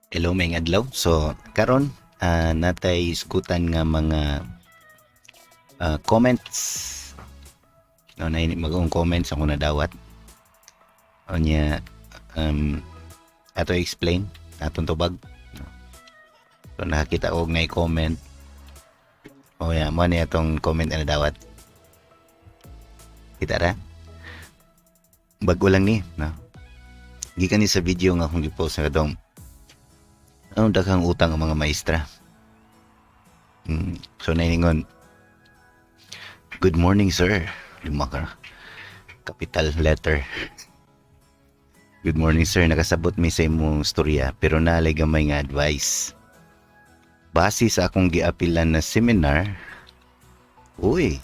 Hello, may adlaw. So, karon natay iskutan nga mga comments. No, na magong comments ako nadawat. Onya ato explain atong tubag. So nakakita og na comment. O ya, mo ni atong comment na nadawat. Kita ra? Bago lang ni, no. Gikan ni sa video nga akong gi-post nga dong ang daghang utang ang mga maestra. So naingon, good morning sir. Lima ka capital letter. Good morning sir, nakasabot mi sa imong storya pero naalay gamay nga advice. Base sa akong giapilan na seminar, uy.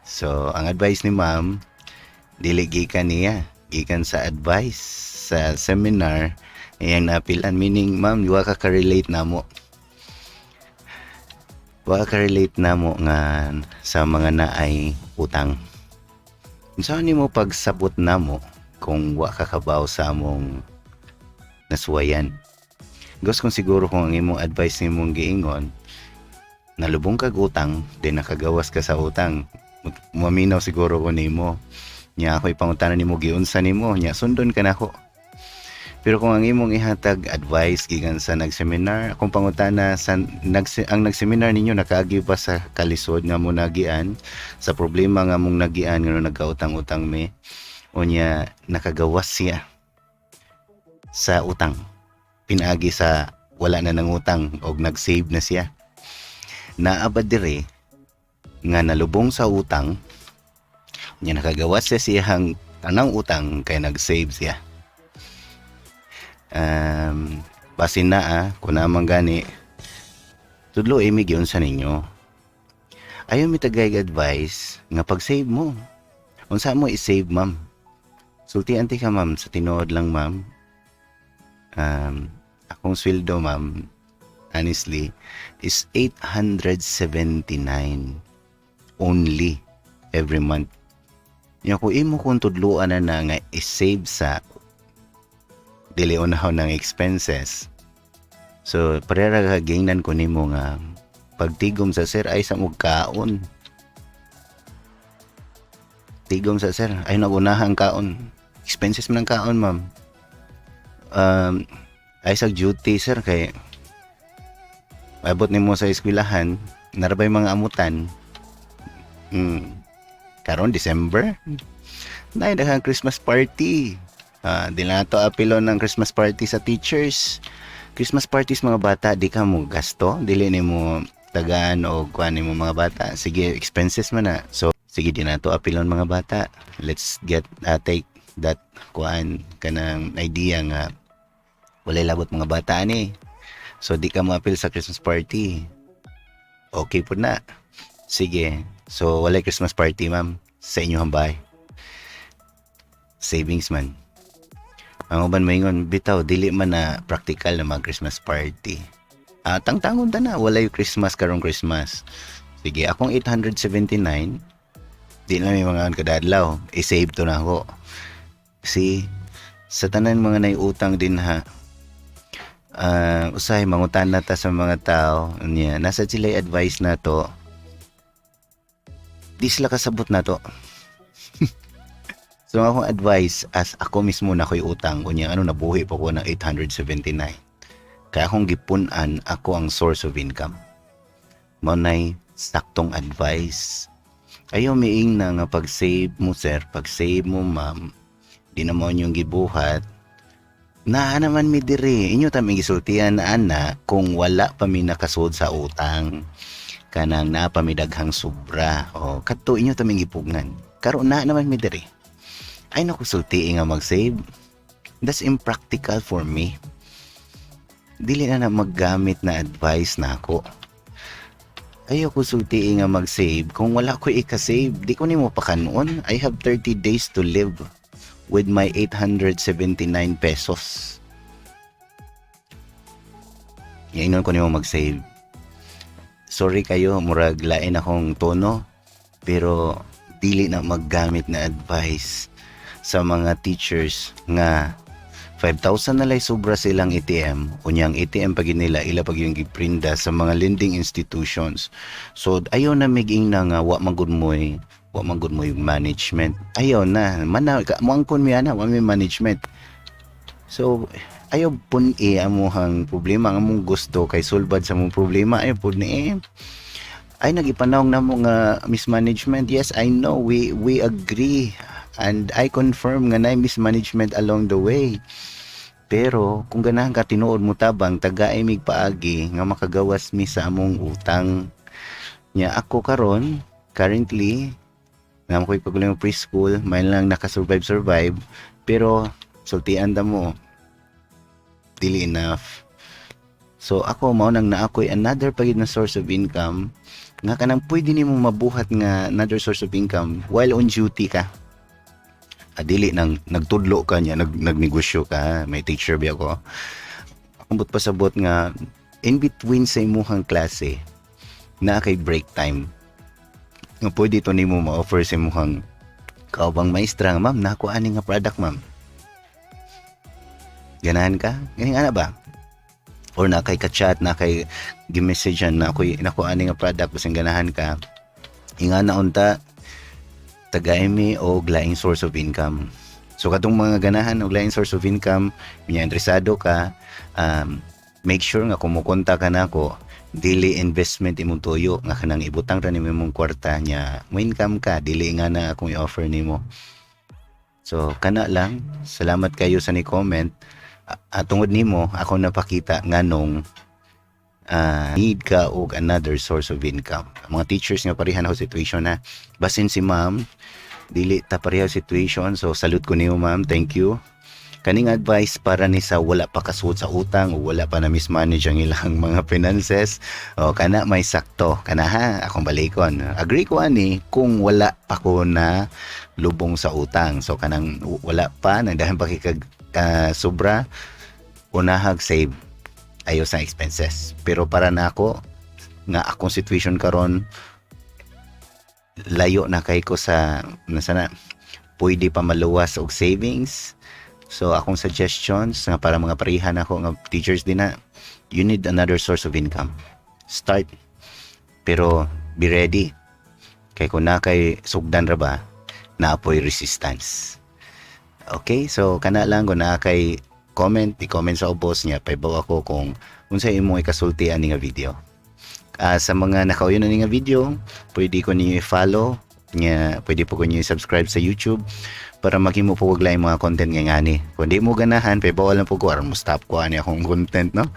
So ang advice ni ma'am dili gikan niya, gikan sa advice sa seminar iyang naapilan, meaning ma'am wa ka relate namo. Wa ka relate namo nga sa mga naay utang. Unsa nimo pagsabot namo kung wa ka kabaw sa among nasuwayan? Gos kung siguro kung ang imong advice nimong giingon, nalubong kag utang, di nakagawas ka sa utang, maminaw siguro ko nimo. Nya ako'y pangutanan nimo giunsa nimo, nya sundon ka nako. Pero kung ang imong ihatag advice gikan sa nagseminar, kung pangutana sa ang nagseminar ninyo nakaagi pa sa kalisod nga mo nagian, sa problema nga mong nagian nga nagkautang-utang me, unya nakagawas siya sa utang. Pinaagi sa wala na nang utang og nag-save na siya. Naabad dire nga nalubong sa utang, unya nakagawas siya siyang tanang utang kay nag-save siya. Basin na kung naman gani tudlo imi giun sa ninyo, ayaw mi tagay advice nga pag-save mo unsa mo i-save ma'am. Sultian ti ka ma'am, sa tinuod lang ma'am, akong sweldo ma'am honestly is 879 only every month. Nya ko imo kung tudloan na nga i-save sa dili unahon ng expenses. So parera gagingnan ko nimo nga pagtigom sa sir ay sa kaon. Tigom sa sir ay nagunahang kaon. Expenses man ang kaon ma'am. Ay sa duty sir kay abot nimo sa eskwelahan, narabay mga amutan. Karon December, na daghang Christmas party. Di na to apilo ng Christmas party sa teachers. Christmas parties mga bata, di ka mo gasto, dili ni mo tagaan o kuan mo mga bata. Sige, expenses man na. So, sige di na to apilon mga bata. Let's get take that kuan kanang idea nga walay labot mga bata ani. So, di ka mo apil sa Christmas party. Okay po na. Sige. So, walay Christmas party, ma'am, sa inyong bahay. Savings man. Ang uban maingon, bitaw, dili man na practical na mag Christmas party. Tangtangon ta na, walay Christmas karong Christmas. Sige, akong 879, di na may mga kadadlaw, i-save to na ako. Kasi, sa tanan mga naiutang din ha, usay, mangutan na ta sa mga tao, nasa sila advice na to, di sila kasabot na to. So akong advice as ako mismo na ko'y utang kunya nabuhi pa ko ng 879. Kaya akong gipunan ako ang source of income. Maunay saktong advice. Ayaw miing na nga pag-save mo sir, pag-save mo ma'am, di naman yung gibuhat. Na naman mi diri, inyo taming gisultian na ana kung wala pa mi nakasud sa utang. Kanang na pa mi daghang sobra. O kadto inyo taming gipugnan. Karon na naman mi diri. Ay nakusulti nga mag-save. That's impractical for me. Dili na maggamit na advice na ako. Ayaw ko sulti nga mag-save kung wala ko i-save. Di ko nimo pa kanon. I have 30 days to live with my 879 pesos. Yainon ko nimo mag-save. Sorry kayo, murag lain akong tono. Pero dili na maggamit na advice sa mga teachers nga 5,000 na lay sobra silang ATM, unyang ATM pag nila ila pag yung giprinda sa mga lending institutions. So ayaw na miging na nga wa magud mo yung management. Ayaw na mana moangkon mi ana wa may management. So ayaw pun amuhang problema ang among gusto kay sulbad sa mong problema ayaw pud ni ay nagipanawng na mo nga mismanagement. Yes, I know, we agree and I confirm nga na mismanagement along the way. Pero kung ganahan ka tinuod mo tabang tagaay mig paagi nga makagawas mi sa among utang nya. Ako karon currently nga ako'y pagulong preschool may lang nakasurvive pero sultian da mo dili enough. So ako mao nang na ako'y another pagid na source of income nga kanang pwede nimo mabuhat nga another source of income while on duty ka. Dili nang nagtudlo ka niya, nagnegosyo ka. May teacher ba ako? Akong pasabot nga in between sa imuhang klase na kay break time. Nga pwede to nimo ma-offer sa imuhang kaubang maestra nga, ma'am, nakuha ani nga product, ma'am. Ganahan ka? Ganing ana ba? Or na kay ka-chat, na kay gi-messagean na ako'y nakuha ani nga product basing ganahan ka. Ingana unta tagay mi og laing source of income. So katong mga ganahan og laing source of income, minya interesado ka, make sure nga kumukonta ka nako, dili investment imong tuyo nga kanang ibutang ra nimo imong kwarta nya, mo income ka, dili nga na akong i-offer nimo. So kana lang, salamat kayo sa ni comment. Tungod nimo ako napakita nganong need ka og another source of income. Mga teachers nga parehan ako situation na basin si ma'am dili ta pareha situation, so salute ko niyo ma'am, thank you. Kaning advice para ni sa wala pa kasuot sa utang o wala pa na mismanage ang ilang mga finances o kana may sakto kana ha akong balikon. Agree ko ani kung wala pa ko na lubong sa utang, so kanang wala pa nagdahan pa kay sobra unahag save ayo sa expenses. Pero para na ako nga akong situation karon layo na kay ko sa nasana pwede pa maluwas og savings. So akong suggestions nga para mga parehan ako nga teachers din na, you need another source of income. Start, pero be ready kay kung na kay sugdan ra ba naapoy resistance. Okay, so kana lang kung na kay i-comment sa ubos niya paibaw ako kung unsay imong ikasultian ni nga video. Sa mga nakauyon na ni nga video, pwede ko niyo i-follow nya, pwede po ko niyo i-subscribe sa YouTube para maghimo po wag laing mga content nga ngani. Kung di mo ganahan paibaw lang po ko aron mo stop ko ani akong content, no.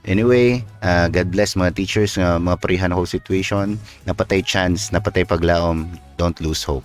Anyway, God bless mga teachers nga mga parehan ako situation, napatay chance, napatay paglaom, don't lose hope.